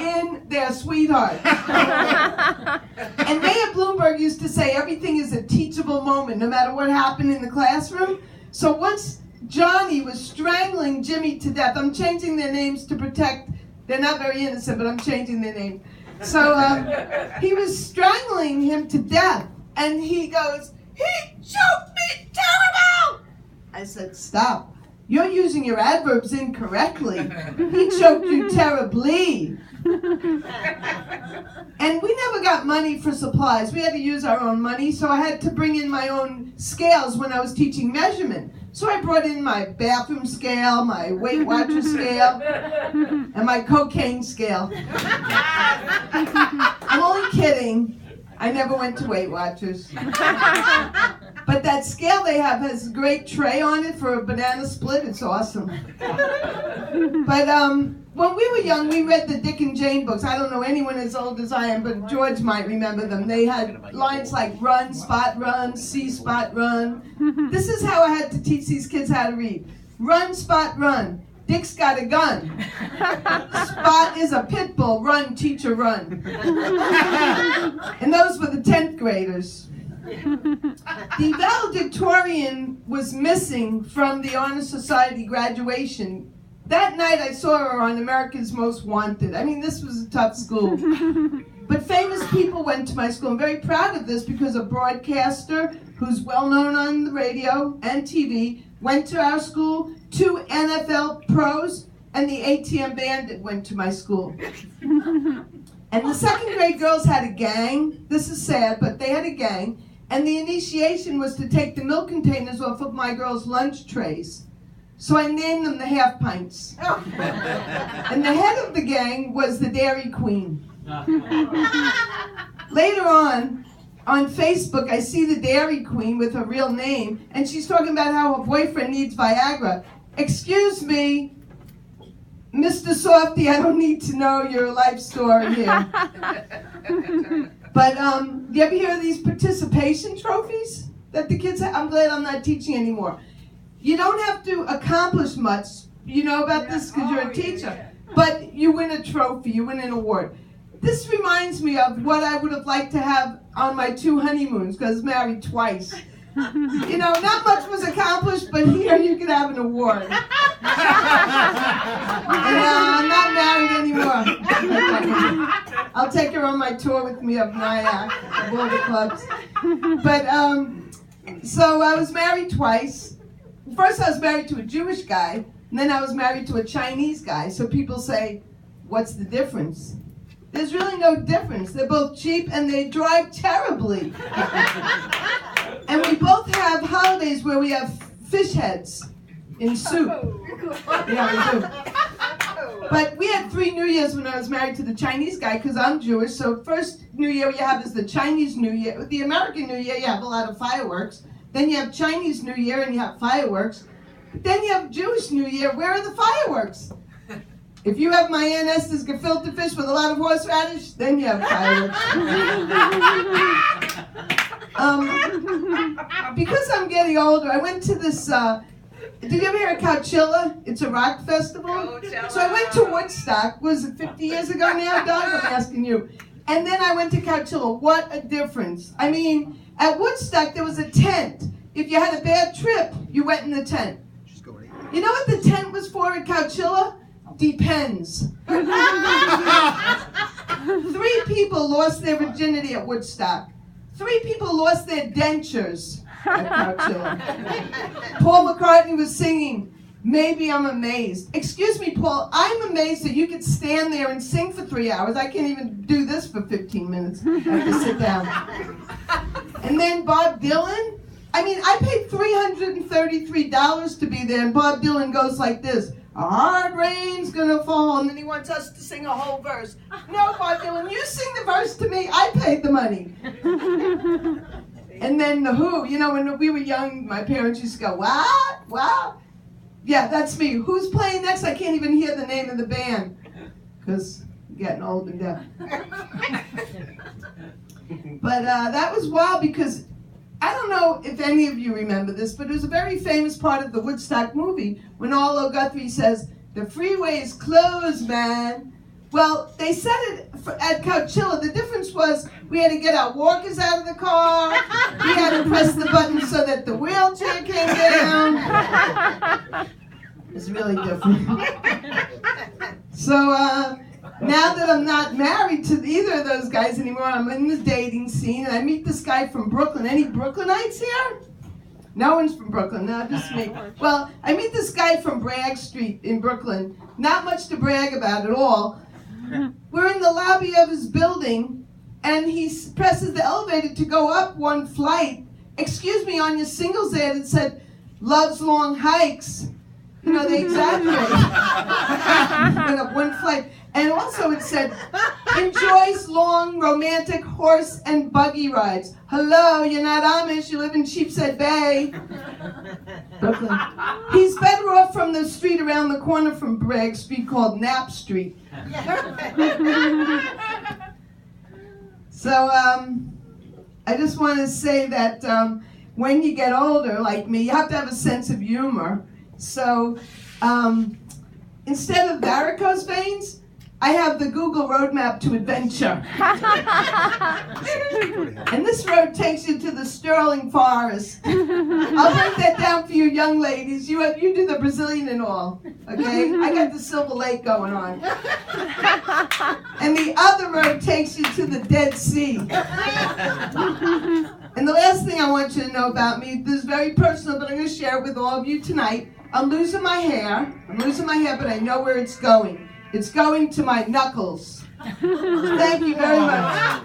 in their sweetheart. And Mayor Bloomberg used to say everything is a teachable moment, no matter what happened in the classroom. So once Johnny was strangling Jimmy to death, I'm changing their names to protect, they're not very innocent, but I'm changing their name. So he was strangling him to death, and he goes, "He choked me terrible!" I said, "Stop. You're using your adverbs incorrectly. He choked you terribly." And we never got money for supplies. We had to use our own money, so I had to bring in my own scales when I was teaching measurement. So I brought in my bathroom scale, my Weight Watcher scale, and my cocaine scale. I'm only kidding. I never went to Weight Watchers. But that scale they have has a great tray on it for a banana split. It's awesome. But when we were young, we read the Dick and Jane books. I don't know anyone as old as I am, but George might remember them. They had lines like run, spot, run, see, spot, run. This is how I had to teach these kids how to read. Run, spot, run. Dick's got a gun. Spot is a pit bull. Run, teacher, run. And those were the 10th graders. The valedictorian was missing from the Honor Society graduation. That night I saw her on America's Most Wanted. I mean, this was a tough school. But famous people went to my school. I'm very proud of this because a broadcaster who's well known on the radio and TV went to our school. 2 NFL pros and the ATM Bandit went to my school. And the second grade girls had a gang. This is sad, but they had a gang. And the initiation was to take the milk containers off of my girls' lunch trays. So I named them the Half Pints. And the head of the gang was the Dairy Queen. Later on Facebook, I see the Dairy Queen with her real name, and she's talking about how her boyfriend needs Viagra. Excuse me, Mr. Softy, I don't need to know your life story here. But do you ever hear of these participation trophies that the kids have? I'm glad I'm not teaching anymore. You don't have to accomplish much. You know about this because you're a teacher. But you win a trophy, you win an award. This reminds me of what I would have liked to have on my 2 honeymoons, because I was married twice. You know, not much was accomplished, but here you could have an award. And I'm not married anymore. I'll take her on my tour with me of Nyack, of all the clubs. But, so I was married twice. First I was married to a Jewish guy, and then I was married to a Chinese guy. So people say, what's the difference? There's really no difference. They're both cheap and they drive terribly. And we both have holidays where we have fish heads in soup. Yeah, we do. But we had 3 New Years when I was married to the Chinese guy because I'm Jewish. So first New Year you have is the Chinese New Year. The American New Year, you have a lot of fireworks. Then you have Chinese New Year and you have fireworks. But then you have Jewish New Year. Where are the fireworks? If you have my Aunt Esther's gefilte fish with a lot of horseradish, then you have fireworks. Because I'm getting older, I went to this, did you ever hear of Coachella? It's a rock festival. So I went to Woodstock. Was it 50 years ago now, Doug? I'm asking you. And then I went to Coachella. What a difference. I mean, at Woodstock, there was a tent. If you had a bad trip, you went in the tent. You know what the tent was for at Coachella? Depends. 3 people lost their virginity at Woodstock. 3 people lost their dentures at Coachella. Paul McCartney was singing, "Maybe I'm Amazed." Excuse me, Paul, I'm amazed that you could stand there and sing for 3 hours. I can't even do this for 15 minutes. I have to sit down. And then Bob Dylan. I mean, I paid $333 to be there, and Bob Dylan goes like this. "A hard rain's gonna fall," and then he wants us to sing a whole verse. No, Bob Dylan, you sing the verse to me. I paid the money. And then the Who, you know, when we were young, my parents used to go, "What? What?" Yeah, that's me. Who's playing next? I can't even hear the name of the band because I'm getting old and deaf. But that was wild because I don't know if any of you remember this, but it was a very famous part of the Woodstock movie when Arlo Guthrie says, "The freeway is closed, man. Well, they said it at Coachella. The difference was we had to get our walkers out of the car. We had to press the button so that the wheelchair came down. It's really different. So now that I'm not married to either of those guys anymore, I'm in the dating scene, and I meet this guy from Brooklyn. Any Brooklynites here? No one's from Brooklyn, no, just me. Well, I meet this guy from Bragg Street in Brooklyn. Not much to brag about at all. We're in the lobby of his building, and he presses the elevator to go up one flight. Excuse me, on your singles ad it said, loves long hikes. You know, they exaggerate. Went up one flight. And also it said, enjoys long romantic horse and buggy rides. Hello, you're not Amish, you live in Sheepshead Bay. Brooklyn. He's better off from the street around the corner from Bragg Street called Knapp Street. So I just want to say that when you get older, like me, you have to have a sense of humor. So instead of varicose veins, I have the Google roadmap to adventure. And this road takes you to the Sterling Forest. I'll break that down for you young ladies. You do the Brazilian and all, okay? I got the Silver Lake going on. And the other road takes you to the Dead Sea. And the last thing I want you to know about me, this is very personal, but I'm going to share it with all of you tonight. I'm losing my hair, but I know where it's going. It's going to my knuckles. Thank you very much.